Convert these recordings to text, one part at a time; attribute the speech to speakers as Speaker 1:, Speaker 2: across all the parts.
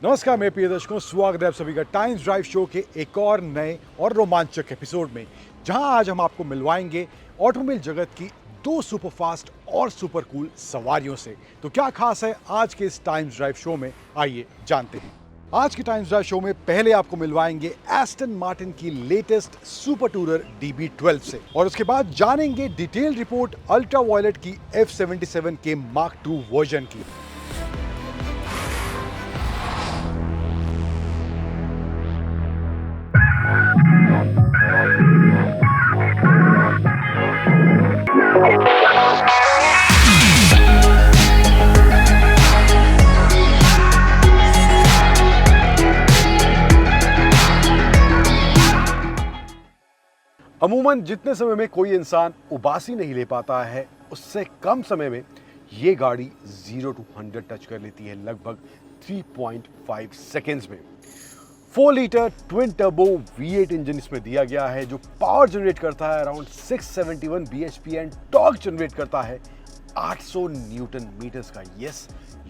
Speaker 1: नमस्कार मेरे प्रिय दर्शकों, स्वागत है आप सभी का टाइम्स ड्राइव शो के एक और नए और रोमांचक एपिसोड में, जहां आज हम आपको मिलवाएंगे ऑटोमोबाइल जगत की दो सुपरफास्ट और सुपर कूल सवारियों से। तो क्या खास है आज के इस टाइम्स ड्राइव शो में, आइए जानते हैं। आज के टाइम्स ड्राइव शो में पहले आपको मिलवाएंगे एस्टन मार्टिन की लेटेस्ट सुपर टूरर DB12 से, और उसके बाद जानेंगे डिटेल रिपोर्ट अल्ट्रा वायलेट की F77 के मार्क II वर्जन की। अमूमन जितने समय में कोई इंसान उबासी नहीं ले पाता है, उससे कम समय में ये गाड़ी 0 to 100 टच कर लेती है लगभग 3.5 सेकेंड्स में। 4 litre twin turbo V8 engine इसमें दिया गया है, जो पावर जनरेट करता है around 671 bhp and torque generate करता है 800 न्यूटन मीटर्स का। Yes,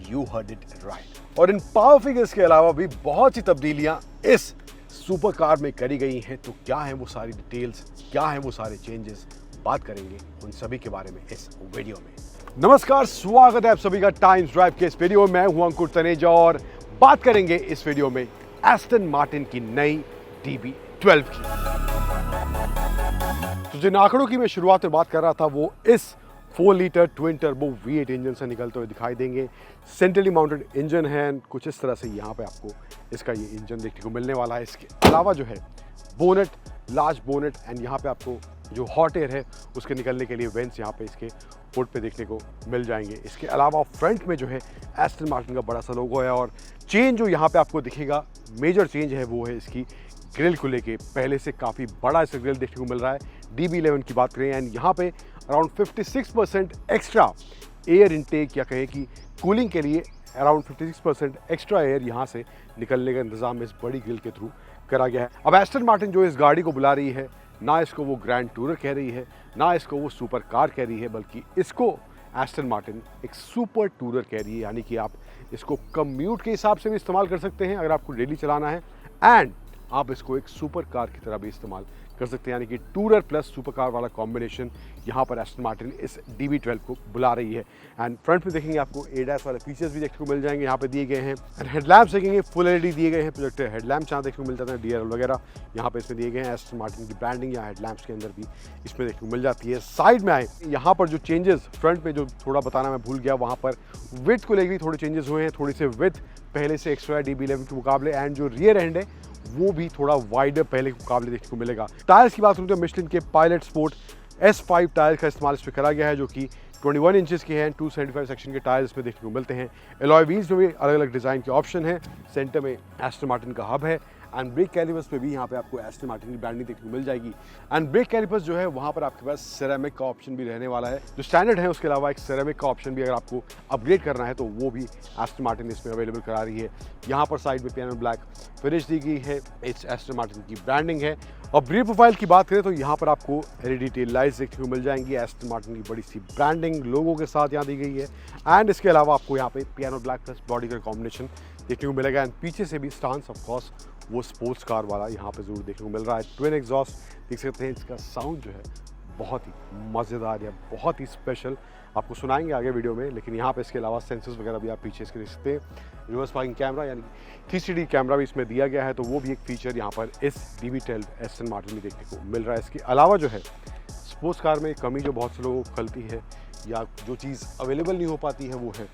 Speaker 1: you heard it right. और इन पावर फिगर्स के अलावा भी बहुत सी तब्दीलियां इस सुपर कार में करी गई हैं। तो क्या है वो सारी डिटेल्स, क्या है वो सारे चेंजेस, बात करेंगे उन सभी के बारे में इस वीडियो में। नमस्कार, स्वागत है आप सभी का टाइम्स ड्राइव के इस वीडियो में। मैं हूं अंकुर तनेजा और बात करेंगे इस वीडियो में एस्टन मार्टिन की नई DB12 की। तो जिन आंकड़ों की मैं शुरुआत में बात कर रहा था वो इस 4 litre twin turbo V8 engine से निकलते हुए दिखाई देंगे। सेंट्रली माउंटेड इंजन है, कुछ इस तरह से यहाँ पे आपको इसका ये इंजन देखने को मिलने वाला है। इसके अलावा जो है बोनेट, लार्ज बोनेट एंड यहाँ पे आपको जो हॉट एयर है उसके निकलने के लिए वेंट्स यहाँ पे इसके हुड पे देखने को मिल जाएंगे। इसके अलावा फ्रंट में जो है एस्टन मार्टिन का बड़ा सा लोगो है, और चेंज जो यहाँ पे आपको दिखेगा, मेजर चेंज है वो है इसकी ग्रिल को लेके। पहले से काफ़ी बड़ा इसका ग्रिल देखने को मिल रहा है। DB11 की बात करें एंड यहाँ पे अराउंड 56% एक्स्ट्रा एयर इनटेक, या कहें कि कूलिंग के लिए अराउंड 56% एक्स्ट्रा एयर यहाँ से निकलने का इंतजाम इस बड़ी ग्रिल के थ्रू करा गया है। अब एस्टन मार्टिन जो इस गाड़ी को बुला रही है, ना इसको वो ग्रैंड टूरर कह रही है, ना इसको वो सुपर कार कह रही है, बल्कि इसको एस्टन मार्टिन एक सुपर टूरर कह रही है। यानी कि आप इसको कम्यूट के हिसाब से भी इस्तेमाल कर सकते हैं अगर आपको डेली चलाना है, एंड आप इसको एक सुपर कार की तरह भी इस्तेमाल कर सकते हैं। यानी कि टूरर प्लस सुपर कार वाला कॉम्बिनेशन यहाँ पर एस्टन मार्टिन इस DB12 को बुला रही है। एंड फ्रंट में देखेंगे आपको ADAS वाले फीचर्स भी देखने को मिल जाएंगे, यहाँ पे दिए गए हैं। एंड हेडलैम्प्स देखेंगे फुल LED दिए गए हैं, प्रोजेक्टर हेडलैम्प्स यहाँ देखने को मिल जाते हैं, DRL वगैरह यहाँ पे इसमें दिए गए हैं। एस्टन मार्टिन की ब्रांडिंग यहाँ हेडलैम्प्स के अंदर भी इसमें देखने को मिल जाती है। साइड में आए, यहाँ पर जो चेंजेस फ्रंट में जो थोड़ा बताना मैं भूल गया, वहाँ पर विड्थ को लेकर थोड़े चेंजेस हुए हैं। थोड़ी से विड्थ पहले से एक्स्ट्रा है DB11 के मुकाबले, एंड जो रियर एंड है वो भी थोड़ा वाइडर पहले के मुकाबले देखने को मिलेगा। टायर्स की बात करूँ तो मिशलिन के पायलट स्पोर्ट S5 टायर का इस्तेमाल इस पर करा गया है, जो कि 21 इंचेस के हैं। 275 सेक्शन के टायर्स इसमें देखने को मिलते हैं। एलॉय व्हील्स में भी अलग अलग डिज़ाइन के ऑप्शन है। सेंटर में एस्टन मार्टिन का हब है, एंड ब्रेक कैलिपर्स पे भी यहाँ पे आपको एस्टन मार्टिन की ब्रांडिंग देखने को मिल जाएगी। एंड ब्रेक कैलिपर्स जो है वहाँ पर आपके पास सेरेमिक का ऑप्शन भी रहने वाला है, जो स्टैंडर्ड है। उसके अलावा एक सेरेमिक का ऑप्शन भी अगर आपको अपग्रेड करना है तो वो भी एस्टन मार्टिन इसमें अवेलेबल करा रही है। यहाँ पर साइड में पियानो ब्लैक फिनिश दी गई है, इस एस्टन मार्टिन की ब्रांडिंग है। और रियर प्रोफाइल की बात करें तो यहाँ पर आपको LED टेल लाइट्स देखने को मिल जाएंगी, एस्टन मार्टिन की बड़ी सी ब्रांडिंग लोगों के साथ यहाँ दी गई है। एंड इसके अलावा आपको यहाँ पे पियानो ब्लैक प्लस बॉडी का कॉम्बिनेशन देखने को मिलेगा। एंड पीछे से भी स्टांस ऑफ कोर्स वो स्पोर्ट्स कार वाला यहाँ पे जरूर देखने को मिल रहा है। ट्विन एग्जॉस्ट देख सकते हैं, इसका साउंड जो है बहुत ही मज़ेदार या बहुत ही स्पेशल, आपको सुनाएंगे आगे वीडियो में। लेकिन यहाँ पे इसके अलावा सेंसर्स वगैरह भी आप पीछे इसके देख सकते हैं। रिवर्स पार्किंग कैमरा यानी 360 कैमरा भी इसमें दिया गया है, तो वो भी एक फीचर यहाँ पर इस DB12 एस्टन मार्टिन में देखने को मिल रहा है। इसके अलावा जो है स्पोर्ट्स कार में कमी जो बहुत से लोगों को खलती है, या जो चीज़ अवेलेबल नहीं हो पाती है, वो है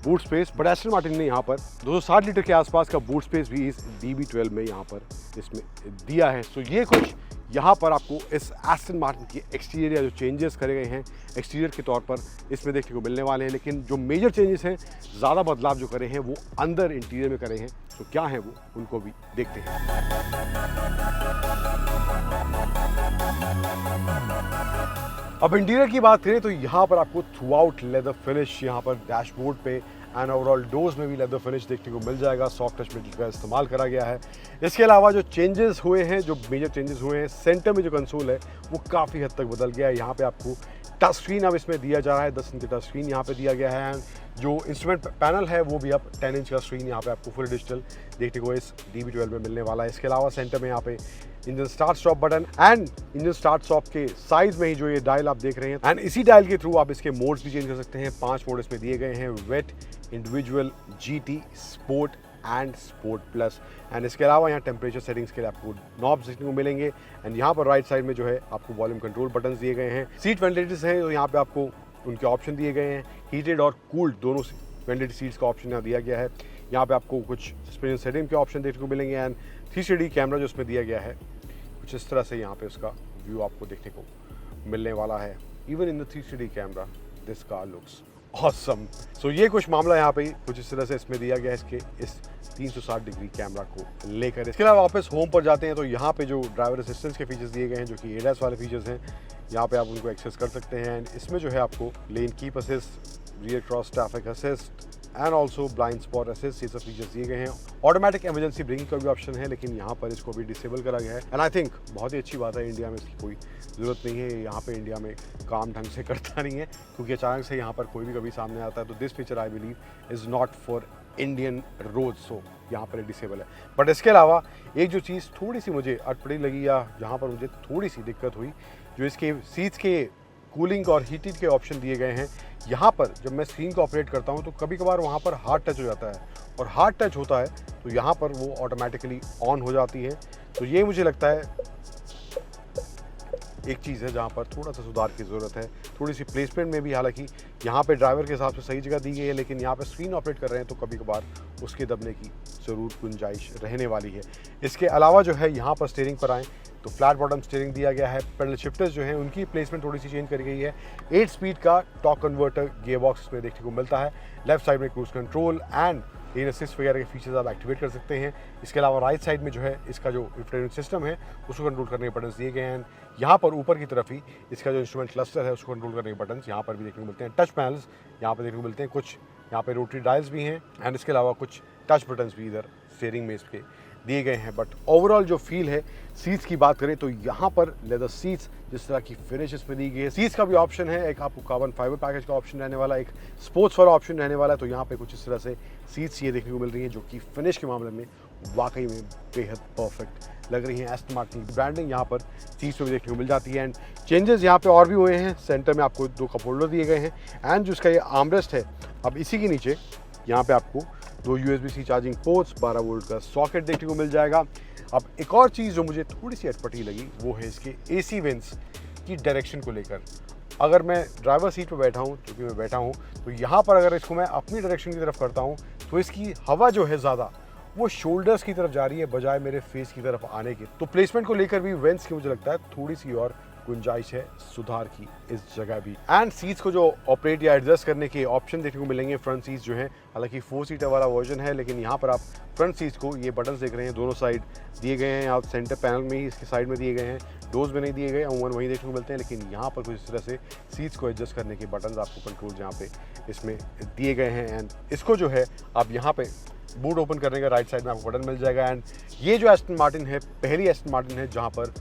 Speaker 1: boot space. But Aston Martin ने यहाँ पर 260 लीटर के आसपास का बूट स्पेस भी इस DB12 में यहाँ पर इसमें दिया है। सो ये कुछ यहाँ पर आपको इस एस्टन मार्टिन की एक्सटीरियर या जो चेंजेस करे गए हैं एक्सटीरियर के तौर पर इसमें देखने को मिलने वाले हैं। लेकिन जो मेजर चेंजेस हैं, ज़्यादा बदलाव जो करे हैं वो अंदर इंटीरियर में करे हैं। तो क्या है वो, उनको भी देखते हैं। अब इंटीरियर की बात करें तो यहाँ पर आपको थ्रू आउट लेदर फिनिश, यहाँ पर डैशबोर्ड पे एंड ओवरऑल डोर्स में भी लेदर फिनिश देखने को मिल जाएगा। सॉफ्ट टच मेटल का इस्तेमाल करा गया है। इसके अलावा जो चेंजेस हुए हैं, जो मेजर चेंजेस हुए हैं, सेंटर में जो कंसोल है वो काफ़ी हद तक बदल गया है। यहाँ पे आपको टच स्क्रीन अब इसमें दिया जा रहा है, 10 इंच का टच स्क्रीन यहाँ पे दिया गया है। जो इंस्ट्रूमेंट पैनल है वो भी अब 10 इंच का स्क्रीन यहाँ पे आपको फुल डिजिटल देखने को इस DB12 में मिलने वाला है। इसके अलावा सेंटर में यहाँ पे engine start stop button and engine start stop के साइज में ही जो ये डायल आप देख रहे हैं, एंड इसी डायल के थ्रू आप इसके मोड्स भी चेंज कर सकते हैं। 5 मोड इसमें दिए गए हैं, वेट, individual, GT, sport and sport plus. And इसके अलावा यहाँ टेम्परेचर सेटिंग्स के लिए आपको नॉब्स देखने को मिलेंगे। एंड यहाँ पर राइट साइड में जो है आपको वॉल्यूम कंट्रोल बटन्स दिए गए हैं। सीट वेंटिलेटर्स हैं तो यहाँ पे आपको उनके ऑप्शन दिए गए हैं, हीटेड और कूल्ड दोनों वेंटिलेटेड सीट्स का ऑप्शन यहाँ दिया गया है। यहाँ पे आपको कुछ सस्पेंशन सेटिंग के ऑप्शन देखने को मिलेंगे एंड 360 कैमरा जो इसमें दिया गया है कुछ इस तरह से यहाँ पे उसका व्यू आपको देखने को मिलने वाला है। Even in the 360 camera this car looks awesome. So ये कुछ मामला यहाँ पे कुछ इस तरह से इसमें दिया गया है इसके इस 360 डिग्री कैमरा को लेकर। इसके अलावा वापस होम पर जाते हैं तो यहाँ पे जो ड्राइवर असिस्टेंस के फीचर्स दिए गए हैं जो कि ADAS वाले फीचर्स हैं, यहाँ पे आप उनको एक्सेस कर सकते हैं। एंड इसमें जो है आपको lane keep assist, rear cross traffic assist and also blind spot assist, ये सब फीचर्स दिए गए हैं। ऑटोमेटिक इमरजेंसी ब्रेकिंग का भी ऑप्शन है लेकिन यहाँ पर इसको भी डिसेबल करा गया है। एंड आई थिंक बहुत ही अच्छी बात है, इंडिया में इसकी कोई ज़रूरत नहीं है, यहाँ पे इंडिया में काम ढंग से करता नहीं है क्योंकि अचानक से यहाँ पर कोई भी कभी सामने आता है। तो this feature I believe is not for Indian road, so यहाँ पर डिसेबल है। बट इसके अलावा एक जो चीज़ थोड़ी सी मुझे अटपटी लगी या जहाँ पर मुझे थोड़ी सी दिक्कत हुई, जो इसके सीट्स के कूलिंग और हीटिंग के ऑप्शन दिए गए हैं। यहाँ पर जब मैं स्क्रीन को ऑपरेट करता हूँ तो कभी कभार वहाँ पर हार्ड टच हो जाता है और हार्ड टच होता है तो यहाँ पर वो ऑटोमेटिकली ऑन हो जाती है। तो ये मुझे लगता है एक चीज़ है जहाँ पर थोड़ा सा सुधार की ज़रूरत है। थोड़ी सी प्लेसमेंट में भी, हालांकि यहाँ पे ड्राइवर के हिसाब से सही जगह दी गई है लेकिन यहाँ पे स्क्रीन ऑपरेट कर रहे हैं तो कभी कभार उसके दबने की ज़रूर गुंजाइश रहने वाली है। इसके अलावा जो है यहाँ पर स्टीयरिंग पर आएँ तो फ्लैट बॉटम स्टीयरिंग दिया गया है। पेडल शिफ्टर्स जो हैं उनकी प्लेसमेंट थोड़ी सी चेंज करी गई है। 8 स्पीड का टॉर्क कन्वर्टर गियर बॉक्स में देखने को मिलता है। लेफ्ट साइड में cruise control and lane assist वगैरह के फीचर्स आप एक्टिवेट कर सकते हैं। इसके अलावा राइट साइड में जो है इसका जो इंफोटेनमेंट सिस्टम है उसको कंट्रोल करने के बटन्स दिए गए हैं। यहाँ पर ऊपर की तरफ ही इसका जो इंस्ट्रूमेंट क्लस्टर है उसको कंट्रोल करने के बटन्स यहाँ पर भी देखने को मिलते हैं। टच पैनल्स यहाँ पर देखने को मिलते हैं, कुछ यहाँ पे रोटरी डायल्स भी हैं एंड इसके अलावा कुछ टच बटन्स भी इधर स्टीयरिंग में इसके दिए गए हैं। बट ओवरऑल जो फील है, सीट्स की बात करें तो यहाँ पर लेदर सीट्स जिस तरह की फिनिश इसमें दी गई है, सीट्स का भी ऑप्शन है, एक आपको कार्बन फाइबर पैकेज का ऑप्शन रहने वाला है, एक स्पोर्ट्स वाला ऑप्शन रहने वाला है। तो यहाँ पे कुछ इस तरह से सीट्स ये देखने को मिल रही हैं जो कि फिनिश के मामले में वाकई में बेहद परफेक्ट लग रही हैं। एस्टन मार्टिन की ब्रांडिंग यहाँ पर सीट्स में भी देखने को मिल जाती है। एंड चेंजेस यहाँ पे और भी हुए हैं। सेंटर में आपको 2 कप होल्डर दिए गए हैं एंड जो इसका ये आर्मरेस्ट है, अब इसी के नीचे यहाँ पे आपको 2 USB-C चार्जिंग पोर्ट्स, 12 वोल्ट का सॉकेट देखने को मिल जाएगा। अब एक और चीज़ जो मुझे थोड़ी सी अटपटी लगी वो है इसके AC वेंट्स की डायरेक्शन को लेकर। अगर मैं ड्राइवर सीट पर बैठा हूँ, क्योंकि मैं बैठा हूँ, तो यहाँ पर अगर इसको मैं अपनी डायरेक्शन की तरफ करता हूँ तो इसकी हवा जो है ज़्यादा वो शोल्डर्स की तरफ जा रही है बजाय मेरे फेस की तरफ आने की। तो प्लेसमेंट को लेकर भी वेंट्स की मुझे लगता है थोड़ी सी और गुंजाइश है सुधार की इस जगह भी। एंड सीट्स को जो ऑपरेट या एडजस्ट करने के ऑप्शन देखने को मिलेंगे। फ्रंट सीट्स जो हैं, हालांकि 4 सीटर वाला वर्जन है लेकिन यहाँ पर आप फ्रंट सीट्स को ये बटन्स देख रहे हैं, दोनों साइड दिए गए हैं। आप सेंटर पैनल में ही इसके साइड में दिए गए हैं, डोर्स में नहीं दिए गए, अमूमन वहीं देखने को मिलते हैं। लेकिन यहाँ पर कुछ इस तरह से सीट्स को एडजस्ट करने के बटन्स आपको कंट्रोल यहाँ पे इसमें दिए गए हैं। एंड इसको जो है आप यहाँ पे बूट ओपन करने का राइट साइड में आपको बटन मिल जाएगा। एंड ये जो एस्टन मार्टिन है, पहली एस्टन मार्टिन है जहाँ पर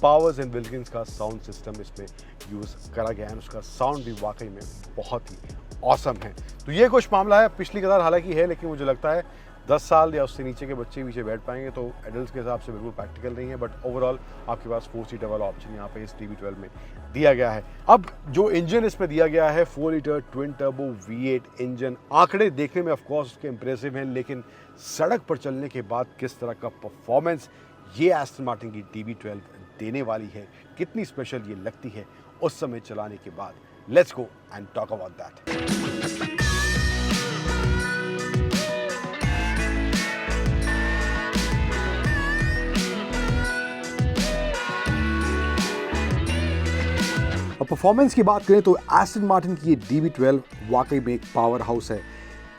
Speaker 1: पावर्स एंड विल्किंस का साउंड सिस्टम इसमें यूज़ करा गया है। उसका साउंड भी वाकई में बहुत ही ऑसम है। तो ये कुछ मामला है। पिछली कतार हालांकि है लेकिन मुझे लगता है 10 साल या उससे नीचे के बच्चे पीछे बैठ पाएंगे, तो एडल्ट के हिसाब से बिल्कुल प्रैक्टिकल नहीं है। बट ओवरऑल आपके पास 4 सीटर वाला ऑप्शन यहाँ पे इस DB12 में दिया गया है। अब जो इंजन इसमें दिया गया है 4 litre twin turbo V8 engine, आंकड़े देखने में ऑफकोर्स उसके इंप्रेसिव हैं लेकिन सड़क पर चलने के बाद किस तरह का परफॉर्मेंस ये एस्टन मार्टिन की DB12 देने वाली है, कितनी स्पेशल ये लगती है उस समय चलाने के बाद, let's go and talk about that. अब परफॉर्मेंस की बात करें तो एस्टन मार्टिन की ये DB12 वाकई में एक पावर हाउस है।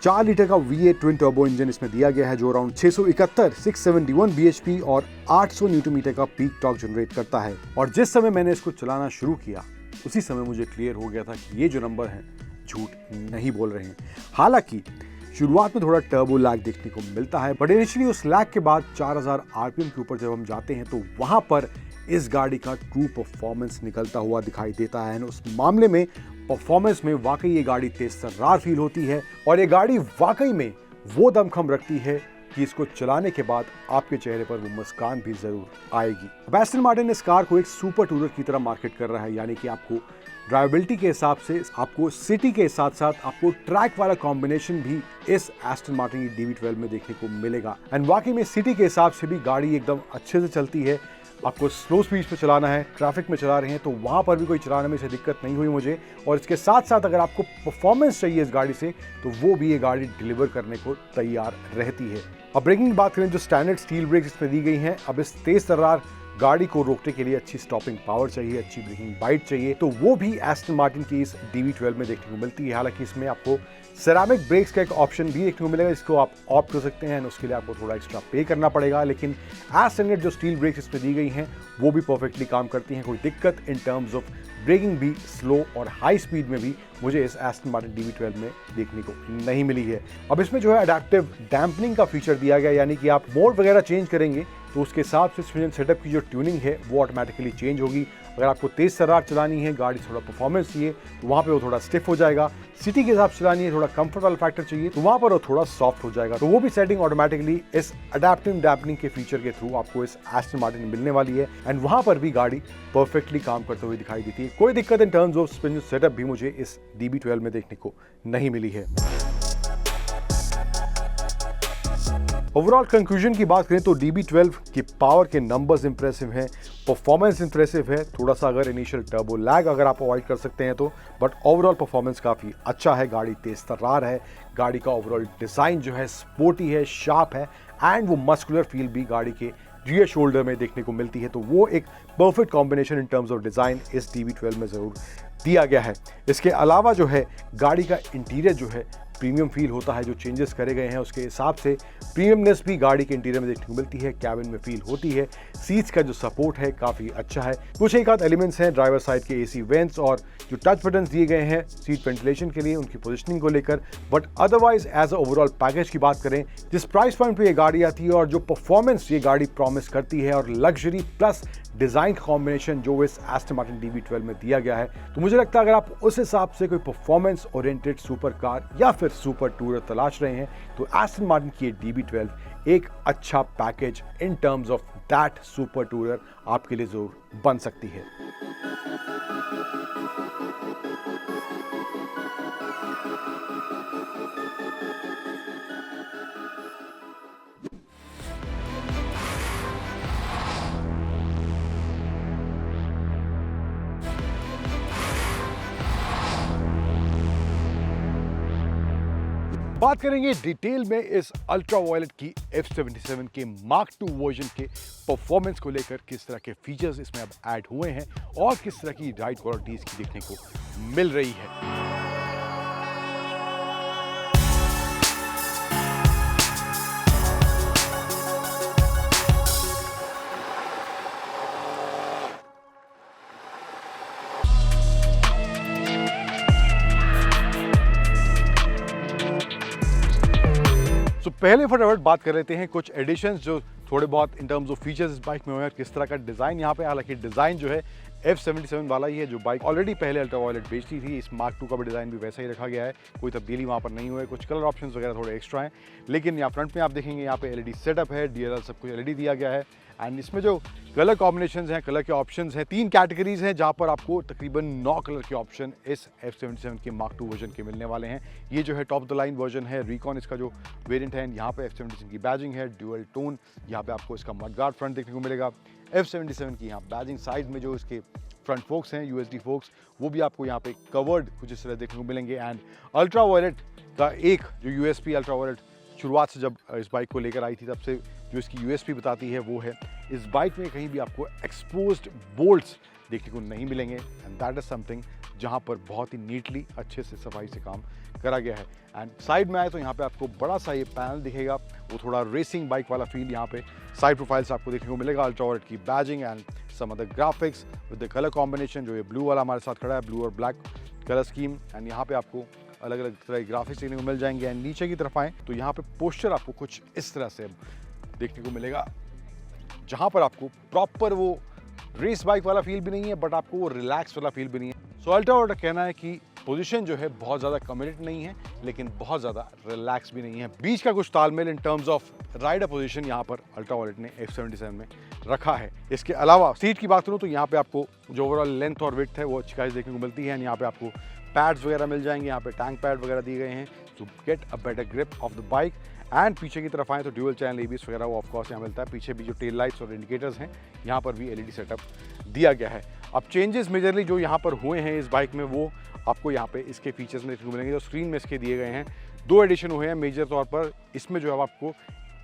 Speaker 1: 4 लीटर का V8 ट्विन टर्बो इंजन इसमें दिया गया है जो अराउंड 671 bhp और 800 न्यूटन मीटर का पीक टॉर्क जनरेट करता है। और जिस समय मैंने इसको चलाना शुरू किया उसी समय मुझे क्लियर हो गया था कि ये जो नंबर है झूठ नहीं बोल रहे हैं। हालांकि शुरुआत में थोड़ा टर्बो लैग देखने को मिलता है, बट इनिशियली उस लैग के बाद 4000 RPM के ऊपर जब हम जाते हैं तो वहां पर
Speaker 2: इस गाड़ी का ट्रू परफॉर्मेंस निकलता हुआ दिखाई देता है। उस मामले में परफॉर्मेंस में वाकई ये गाड़ी तेज तर्रार फील होती है और ये गाड़ी वाकई में वो दमखम रखती है कि इसको चलाने के बाद आपके चेहरे पर वो मुस्कान भी जरूर आएगी। अब एस्टन मार्टिन इस कार को एक सुपर टूरर की तरह मार्केट कर रहा है, यानी कि आपको ड्राइवेबिलिटी के हिसाब से, आपको सिटी के साथ साथ आपको ट्रैक वाला कॉम्बिनेशन भी इस एस्टन मार्टिन की DB12 में देखने को मिलेगा। एंड वाकई में सिटी के हिसाब से भी गाड़ी एकदम अच्छे से चलती है। आपको स्लो स्पीड पे चलाना है, ट्रैफिक में चला रहे हैं तो वहाँ पर भी कोई चलाने में से दिक्कत नहीं हुई मुझे। और इसके साथ साथ अगर आपको परफॉर्मेंस चाहिए इस गाड़ी से तो वो भी ये गाड़ी डिलीवर करने को तैयार रहती है। अब ब्रेकिंग की बात करें, जो स्टैंडर्ड स्टील ब्रेक्स इसमें दी गई हैं, अब इस तेज तर्रार गाड़ी को रोकने के लिए अच्छी स्टॉपिंग पावर चाहिए, अच्छी ब्रेकिंग बाइट चाहिए, तो वो भी एस्टन मार्टिन की इस DB12 में देखने को मिलती है। हालांकि इसमें आपको सेरामिक ब्रेक्स का एक ऑप्शन भी देखने को मिलेगा, इसको आप ऑप्ट कर सकते हैं, उसके लिए आपको थोड़ा एक्स्ट्रा पे करना पड़ेगा। लेकिन एज स्टैंडर्ड जो स्टील ब्रेक्स इसमें दी गई हैं वो भी परफेक्टली काम करती हैं। कोई दिक्कत इन टर्म्स ऑफ ब्रेकिंग भी स्लो और हाई स्पीड में भी मुझे इस एस्टन मार्टिन DB12 में देखने को नहीं मिली है। अब इसमें जो है अडैप्टिव डैम्पनिंग का फीचर दिया गया, यानी कि आप मोड वगैरह चेंज करेंगे तो उसके हिसाब से सस्पेंशन सेटअप की जो ट्यूनिंग है वो ऑटोमेटिकली चेंज होगी। अगर आपको तेज तर्रार चलानी है, गाड़ी थोड़ा परफॉर्मेंस चाहिए तो वहाँ पे वो थोड़ा स्टिफ हो जाएगा। सिटी के हिसाब से चलानी है, थोड़ा कंफर्ट वाला फैक्टर चाहिए तो वहाँ पर वो थोड़ा सॉफ्ट हो जाएगा। तो वो भी सेटिंग ऑटोमेटिकली इस अडैप्टिव डैम्पनिंग के फीचर के थ्रू आपको इस एस्टन मार्टिन में मिलने वाली है। एंड वहाँ पर भी गाड़ी परफेक्टली काम करते हुए दिखाई देती है। कोई दिक्कत इन टर्म्स ऑफ सस्पेंशन सेटअप भी मुझे इस DB12 में देखने को नहीं मिली है। ओवरऑल कंक्लूजन की बात करें तो DB12 की पावर के नंबर्स इंप्रेसिव हैं, परफॉर्मेंस इंप्रेसिव है, थोड़ा सा अगर इनिशियल टर्बो लैग अगर आप अवॉइड कर सकते हैं तो, बट ओवरऑल परफॉर्मेंस काफ़ी अच्छा है। गाड़ी तेज तर्रार है, गाड़ी का ओवरऑल डिज़ाइन जो है स्पोर्टी है, शार्प है एंड वो मस्कुलर फील भी गाड़ी के रियर शोल्डर में देखने को मिलती है। तो वो एक perfect combination in terms of design इस DB12 में ज़रूर दिया गया है। इसके अलावा जो है गाड़ी का इंटीरियर जो है प्रीमियम फील होता है, जो चेंजेस करे गए हैं उसके हिसाब से प्रीमियमनेस भी गाड़ी के इंटीरियर में देखने को मिलती है, कैबिन में फील होती है। सीट्स का जो सपोर्ट है काफ़ी अच्छा है। कुछ एक आध एलिमेंट्स हैं ड्राइवर साइड के AC वेंट्स और जो टच बटन्स दिए गए हैं सीट वेंटिलेशन के लिए, उनकी पोजिशनिंग को लेकर, but otherwise as a overall package की बात करें, जिस प्राइस पॉइंट पर ये गाड़ी आती है और जो परफॉर्मेंस ये गाड़ी प्रॉमिस करती है और लग्जरी प्लस डिज़ाइन का कॉम्बिनेशन जो इस एस्टन मार्टिन DB12 में दिया गया है, तो मुझे लगता है अगर आप उस हिसाब से कोई परफॉर्मेंस ओरिएंटेड सुपर कार या फिर सुपर टूरर तलाश रहे हैं तो एस्टन मार्टिन की DB12 एक अच्छा package in terms of that super tourer आपके लिए जरूर बन सकती है।
Speaker 1: बात करेंगे डिटेल में इस अल्ट्रा वायलेट की F77 के Mark II वर्जन के परफॉर्मेंस को लेकर, किस तरह के फीचर्स इसमें अब ऐड हुए हैं और किस तरह की राइड क्वालिटीज की देखने को मिल रही है। तो पहले फटाफट बात कर लेते हैं कुछ एडिशंस जो थोड़े बहुत इन टर्म्स ऑफ फीचर्स इस बाइक में हुए हैं, किस तरह का डिज़ाइन यहाँ पे। हालांकि डिज़ाइन जो है F77 वाला ही है, जो बाइक ऑलरेडी पहले अल्ट्रा वायलेट बेचती थी। इस Mark II का भी डिज़ाइन भी वैसा ही रखा गया है, कोई तब्दीली वहाँ पर नहीं हुआ है। कुछ कलर ऑप्शंस वगैरह थोड़े एक्स्ट्रा हैं, लेकिन यहाँ फ्रंट में आप देखेंगे यहाँ पे LED सेटअप है, DRL सब कुछ LED दिया गया है। एंड इसमें जो कलर कॉम्बिनेशंस हैं, कलर के ऑप्शंस हैं, 3 कैटेगरीज हैं जहाँ पर आपको तकरीबन 9 कलर के ऑप्शन इस F77 के Mark II वर्जन के मिलने वाले हैं। ये जो है टॉप द लाइन वर्जन है, रिकॉन इसका जो वेरिएंट है। यहाँ पे F77 की बैजिंग है, ड्यूअल टोन, यहाँ पे आपको इसका मडगार्ड फ्रंट देखने को मिलेगा। F77 की यहाँ बैजिंग साइड में जो इसके फ्रंट फोक्स हैं, USD फोक्स, वो भी आपको यहाँ पे कवर्ड कुछ इस तरह देखने को मिलेंगे। एंड अल्ट्रा वायलेट का एक जो USP अल्ट्रा वायलेट शुरुआत से जब इस बाइक को लेकर आई थी तब से जो इसकी USP बताती है वो है इस बाइक में कहीं भी आपको एक्सपोज्ड बोल्ट्स देखने को नहीं मिलेंगे। एंड दैट इज समथिंग जहाँ पर बहुत ही नीटली अच्छे से सफाई से काम करा गया है। एंड साइड में आए तो यहाँ पे आपको बड़ा सा ये पैनल दिखेगा, वो थोड़ा रेसिंग बाइक वाला फील यहाँ पे साइड प्रोफाइल्स आपको देखने को मिलेगा। अल्ट्रा वायलेट की badging and some other graphics with the colour combination, जो ये ब्लू वाला हमारे साथ खड़ा है, ब्लू और ब्लैक कलर स्कीम। एंड यहाँ पे आपको अलग अलग तरह के ग्राफिक्स देखने को मिल जाएंगे। एंड नीचे की तरफ आएँ तो यहाँ पे पोस्चर आपको कुछ इस तरह से देखने को मिलेगा, जहाँ पर आपको प्रॉपर वो
Speaker 2: रेस बाइक वाला फील भी नहीं है, बट आपको वो रिलैक्स वाला फील भी नहीं है। सो अल्ट्रा वॉयलेट का कहना है कि पोजीशन जो है बहुत ज़्यादा कमिटेड नहीं है, लेकिन बहुत ज़्यादा रिलैक्स भी नहीं है। बीच का कुछ तालमेल in terms of rider position यहाँ पर अल्ट्रा वॉयलेट ने F77 में रखा है। इसके अलावा सीट की बात करूँ तो यहाँ पे आपको जो ओवरऑल लेंथ और विड्थ है वो अच्छी खासी देखने को मिलती है। यहाँ पे आपको पैड्स वगैरह मिल जाएंगे, यहाँ पे टैंक पैड वगैरह दिए गए हैं to get a better grip of the bike. And पीछे की तरफ आए तो ड्यूअल चैनल ABS वगैरह वो ऑफकोर्स यहाँ मिलता है। पीछे भी जो टेल लाइट्स और इंडिकेटर्स हैं यहाँ पर भी LED सेटअप दिया गया है। अब चेंजेस मेजरली जो यहाँ पर हुए हैं इस बाइक में वो आपको यहाँ पे इसके फीचर्स में देखने को मिलेंगे जो स्क्रीन में इसके दिए गए हैं। 2 एडिशन हुए हैं मेजर तौर पर। इसमें जो है आपको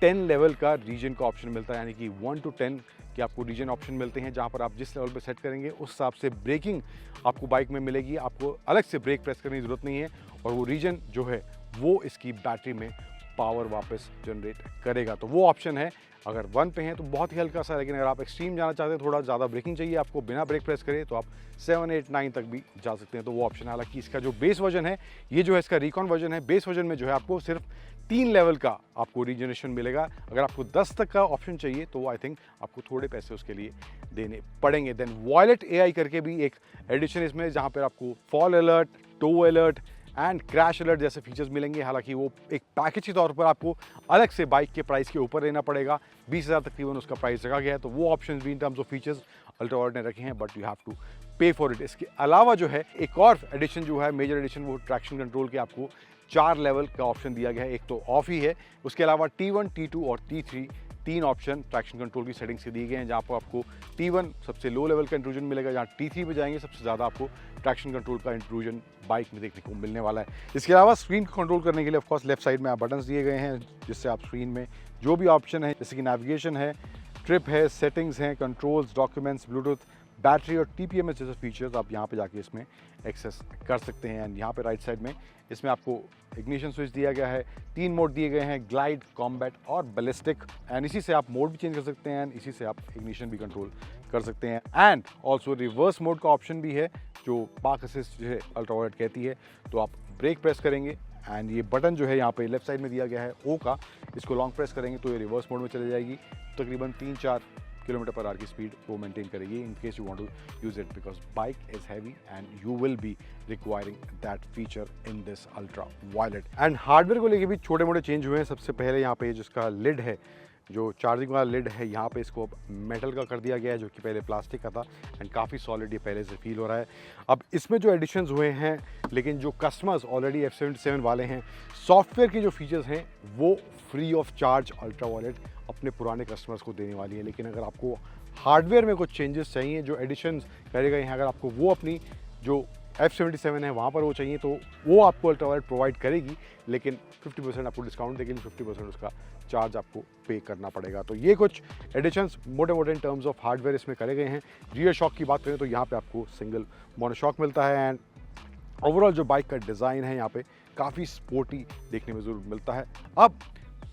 Speaker 2: 10 लेवल का रीजन का ऑप्शन मिलता है, यानी कि 1 to 10 के आपको रीजन ऑप्शन मिलते हैं, जहाँ पर आप जिस लेवल पे सेट करेंगे उस हिसाब से ब्रेकिंग आपको बाइक में मिलेगी। आपको अलग से ब्रेक प्रेस करने की ज़रूरत नहीं है और वो रीजन जो है वो इसकी बैटरी में पावर वापस जनरेट करेगा। तो वो ऑप्शन है। अगर 1 पे हैं तो बहुत ही हल्का सा, लेकिन अगर आप एक्सट्रीम जाना चाहते हैं, थोड़ा ज़्यादा ब्रेकिंग चाहिए आपको बिना ब्रेक प्रेस करे, तो आप 7, 8, 9 तक भी जा सकते हैं। तो वो ऑप्शन है। हालांकि इसका जो बेस वर्जन है, ये जो है इसका रिकॉन वर्जन है, बेस वर्जन में जो है आपको सिर्फ 3 लेवल का आपको रीजनरेशन मिलेगा। अगर आपको 10 तक का ऑप्शन चाहिए तो आई थिंक आपको थोड़े पैसे उसके लिए देने पड़ेंगे। देन वॉयलेट AI करके भी एक एडिशन इसमें, जहाँ पर आपको fall alert, tow alert and crash alert जैसे फीचर्स मिलेंगे। हालांकि वो एक पैकेज के तौर पर आपको अलग से बाइक के प्राइस के ऊपर लेना पड़ेगा। 20,000 तकरीबन उसका प्राइस रखा गया है। तो वो ऑप्शंस भी in terms of features Ultraviolette ने रखे हैं, but you have to pay for it. इसके अलावा जो है एक और एडिशन जो है मेजर एडिशन, वो ट्रैक्शन कंट्रोल के आपको 4 लेवल का ऑप्शन दिया गया है। एक तो ऑफ ही है, उसके अलावा T1, T2 और T3 3 ऑप्शन ट्रैक्शन कंट्रोल की सेटिंग्स से दिए गए हैं, जहाँ पर आपको T1 सबसे लो लेवल का इंट्रूजन मिलेगा, जहाँ T3 पे जाएंगे सबसे ज़्यादा आपको ट्रैक्शन कंट्रोल का इंट्रूजन बाइक में देखने को मिलने वाला है। इसके अलावा स्क्रीन को कंट्रोल करने के लिए ऑफकोर्स लेफ्ट साइड में आप बटन्स दिए गए हैं, जिससे आप स्क्रीन में जो भी ऑप्शन है जैसे कि नेविगेशन है, ट्रिप है, सेटिंग्स हैं, कंट्रोल्स, डॉक्यूमेंट्स, ब्लूटूथ, बैटरी और TPMS जैसे फीचर्स आप यहाँ पे जाके इसमें एक्सेस कर सकते हैं। एंड यहाँ पे राइट साइड में इसमें आपको इग्निशन स्विच दिया गया है। 3 मोड दिए गए हैं, ग्लाइड, कॉम्बैट और बैलिस्टिक। एंड इसी से आप मोड भी चेंज कर सकते हैं एंड इसी से आप इग्निशन भी कंट्रोल कर सकते हैं। एंड ऑल्सो रिवर्स मोड का ऑप्शन भी है, जो पार्क असिस्ट जो है अल्ट्रा वॉयलेट कहती है। तो आप ब्रेक प्रेस करेंगे एंड ये बटन जो है यहाँ पे लेफ्ट साइड में दिया गया है O का, इसको लॉन्ग प्रेस करेंगे तो ये रिवर्स मोड में चली जाएगी। तकरीबन 3-4 km/h की स्पीड वो मेंटेन करेगी in case you want to use it, because bike is heavy and you will be requiring that feature in this Ultraviolette. And hardware को लेके भी छोटे मोटे चेंज हुए हैं। सबसे पहले यहाँ पे जिसका लिड है, जो चार्जिंग वाला लिड है, यहाँ पे इसको अब मेटल का कर दिया गया है, जो कि पहले प्लास्टिक का था एंड काफ़ी सॉलिड ये पहले से फील हो रहा है। अब इसमें जो एडिशंस हुए हैं, लेकिन जो कस्टमर्स ऑलरेडी F77 वाले हैं, सॉफ्टवेयर के जो फीचर्स हैं वो free of charge Ultraviolette अपने पुराने कस्टमर्स को देने वाली है। लेकिन अगर आपको हार्डवेयर में कुछ चेंजेस चाहिए, जो एडिशंस करे गए हैं, अगर आपको वो अपनी जो F77 है वहाँ पर वो चाहिए, तो वो आपको अल्ट्रा वॉयलेट प्रोवाइड करेगी, लेकिन 50% आपको डिस्काउंट देगी, 50% उसका चार्ज आपको पे करना पड़ेगा। तो ये कुछ एडिशंस मोटे मोटे इन टर्म्स ऑफ हार्डवेयर इसमें करे गए हैं। रियर शॉक की बात करें तो यहाँ पे आपको सिंगल मोनोशॉक मिलता है एंड ओवरऑल जो बाइक का डिज़ाइन है यहाँ पे काफ़ी स्पोर्टी देखने में ज़रूर मिलता है। अब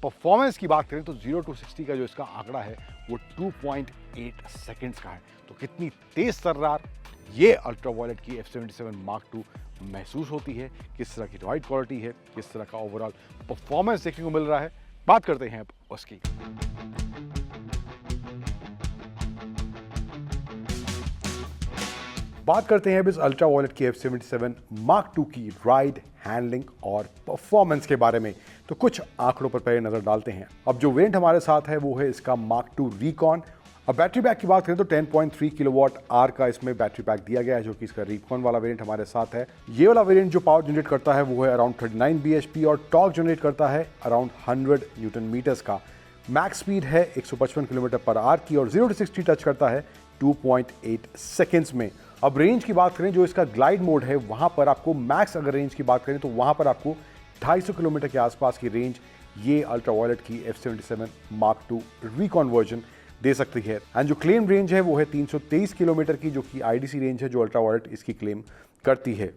Speaker 2: परफॉर्मेंस की बात करें तो 0 to 60 का जो इसका आंकड़ा है वो 2.8 सेकेंड्स का है। तो कितनी तेज़ तर्रार ये अल्ट्रा वॉयलेट की F77 Mark II महसूस होती है, किस तरह की राइड क्वालिटी है, किस तरह का ओवरऑल परफॉर्मेंस देखने को मिल रहा है, बात करते हैं अब उसकी।
Speaker 1: बात करते हैं अब इस अल्ट्रा वॉयलेट की F77 Mark II की राइड, हैंडलिंग और परफॉर्मेंस के बारे में। तो कुछ आंकड़ों पर पहले नजर डालते हैं। अब जो वेरिएंट हमारे साथ है वो है इसका Mark II Recon। अब बैटरी पैक की बात करें तो 10.3 किलोवाट आवर का इसमें बैटरी पैक दिया गया है, जो कि इसका Recon वाला वेरिएंट हमारे साथ है। ये वाला वेरिएंट जो पावर जनरेट करता है वो है अराउंड 39 bhp और टॉर्क जनरेट करता है अराउंड 100 न्यूटन मीटर्स का। मैक्स स्पीड है 155 km/h की और 0 to 60 टच करता है 2.8 सेकेंड्स में। अब रेंज की बात करें, जो इसका ग्लाइड मोड है वहां पर आपको मैक्स अगर रेंज की बात करें तो वहां पर आपको 250 किलोमीटर के आसपास की रेंज ये अल्ट्रा वॉयलेट की F77 Mark II Recon version दे सकती है। एंड जो क्लेम रेंज है वो है 323 किलोमीटर की, जो कि IDC रेंज है जो अल्ट्रा वॉयलेट इसकी क्लेम करती है।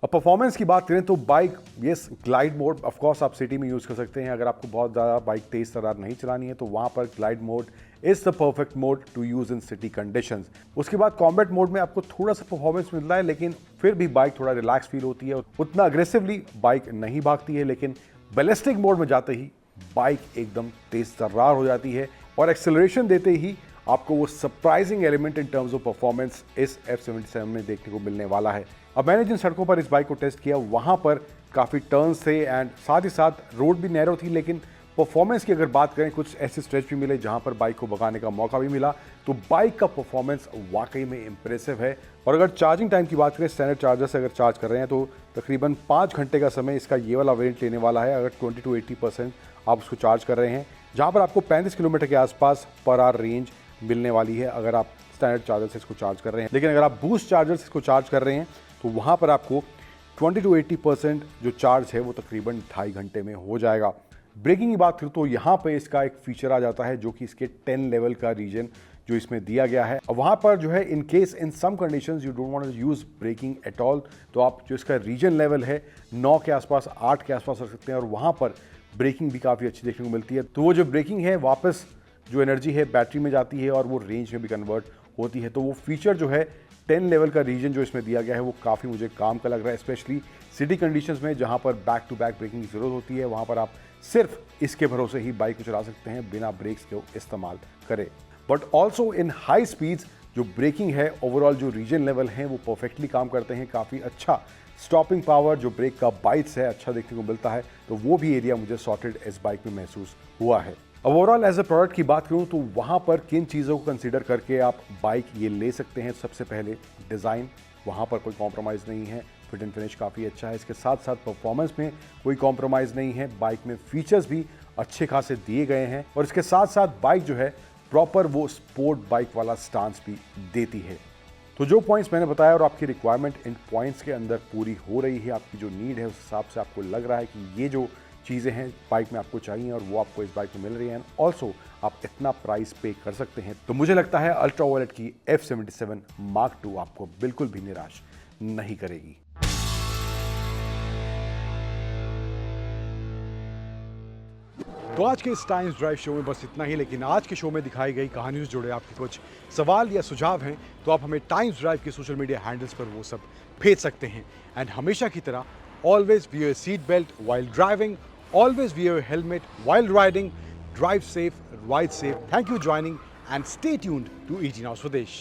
Speaker 1: अब परफॉर्मेंस की बात करें तो bike yes glide mode of course आप सिटी में यूज़ कर सकते हैं। अगर आपको बहुत ज़्यादा बाइक तेज़ तर्रार नहीं चलानी है तो वहाँ पर glide mode is the perfect mode to use in city conditions. उसके बाद कॉम्बैट मोड में आपको थोड़ा सा परफॉर्मेंस मिलता है, लेकिन फिर भी बाइक थोड़ा रिलैक्स फील होती है, उतना अग्रेसिवली बाइक नहीं भागती है। लेकिन बैलिस्टिक मोड में जाते ही बाइक एकदम तेज़ तर्रार हो जाती है और एक्सेलरेशन देते ही
Speaker 2: आपको वो surprising element in terms of performance इस F77 में देखने को मिलने वाला है। अब मैंने जिन सड़कों पर इस बाइक को टेस्ट किया वहाँ पर काफ़ी टर्न्स थे एंड साथ ही साथ रोड भी नैरो थी, लेकिन परफॉर्मेंस की अगर बात करें कुछ ऐसे स्ट्रेच भी मिले जहाँ पर बाइक को भगाने का मौका भी मिला, तो बाइक का परफॉर्मेंस वाकई में इंप्रेसिव है। और अगर चार्जिंग टाइम की बात करें, स्टैंडर्ड चार्जर से अगर चार्ज कर रहे हैं तो तकरीबन 5 घंटे का समय इसका ये वाला वेरिएंट लेने वाला है अगर 20 to 80% आप उसको चार्ज कर रहे हैं, जहाँ पर आपको 35 किलोमीटर के आसपास पर आवर रेंज मिलने वाली है अगर आप स्टैंडर्ड चार्जर से इसको चार्ज कर रहे हैं। लेकिन अगर आप बूस्ट चार्जर से इसको चार्ज कर रहे हैं तो वहाँ पर आपको 20 to 80% जो चार्ज है वो तकरीबन 2.5 घंटे में हो जाएगा। ब्रेकिंग की बात करूँ तो यहाँ पे इसका एक फीचर आ जाता है जो कि इसके 10 लेवल का रीजन जो इसमें दिया गया है। और वहाँ पर जो है in case in some conditions you don't want to use braking at all, तो आप जो इसका रीजन लेवल है 9 के आसपास 8 के आसपास रख सकते हैं और वहाँ पर ब्रेकिंग भी काफ़ी अच्छी देखने को मिलती है। तो वो जो ब्रेकिंग है वापस जो एनर्जी है बैटरी में जाती है और वो रेंज में भी कन्वर्ट होती है। तो वो फीचर जो है 10 लेवल का रीजन जो इसमें दिया गया है वो काफ़ी मुझे काम का लग रहा है, स्पेशली सिटी कंडीशंस में जहाँ पर बैक टू बैक ब्रेकिंग की ज़रूरत होती है। वहाँ पर आप सिर्फ इसके भरोसे ही बाइक को चला सकते हैं बिना ब्रेक्स के इस्तेमाल करें। But also in high speeds जो ब्रेकिंग है ओवरऑल जो रीजन लेवल हैं वो परफेक्टली काम करते हैं। काफ़ी अच्छा स्टॉपिंग पावर जो ब्रेक का बाइट्स है अच्छा देखने को मिलता है, तो वो भी एरिया मुझे सॉर्टेड इस बाइक में महसूस हुआ है। अब ओवरऑल एज ए प्रोडक्ट की बात करूं तो वहां पर किन चीज़ों को कंसीडर करके आप बाइक ये ले सकते हैं। सबसे पहले डिज़ाइन, वहां पर कोई कॉम्प्रोमाइज़ नहीं है, फिट एंड फिनिश काफ़ी अच्छा है। इसके साथ साथ परफॉर्मेंस में कोई कॉम्प्रोमाइज़ नहीं है, बाइक में फीचर्स भी अच्छे खासे दिए गए हैं और इसके साथ साथ बाइक जो है प्रॉपर वो स्पोर्ट बाइक वाला स्टांस भी देती है। तो जो पॉइंट्स मैंने बताया और आपकी रिक्वायरमेंट इन पॉइंट्स के अंदर पूरी हो रही है, आपकी जो नीड है उस हिसाब से आपको लग रहा है कि ये जो चीज़ें हैं बाइक में आपको चाहिए और वो आपको इस बाइक में मिल रही हैं, ऑल्सो आप इतना प्राइस पे कर सकते हैं, तो मुझे लगता है अल्ट्रा वायलेट की F77 Mark II आपको बिल्कुल भी निराश नहीं करेगी।
Speaker 1: तो आज के इस टाइम्स ड्राइव शो में बस इतना ही, लेकिन आज के शो में दिखाई गई कहानियों से जुड़े आपके कुछ सवाल या सुझाव हैं तो आप हमें टाइम्स ड्राइव के सोशल मीडिया हैंडल्स पर वो सब भेज सकते हैं। एंड हमेशा की तरह always wear seat belt while driving, always wear helmet while riding, drive safe, ride safe. Thank you joining and stay tuned to 18 Hours Swadesh।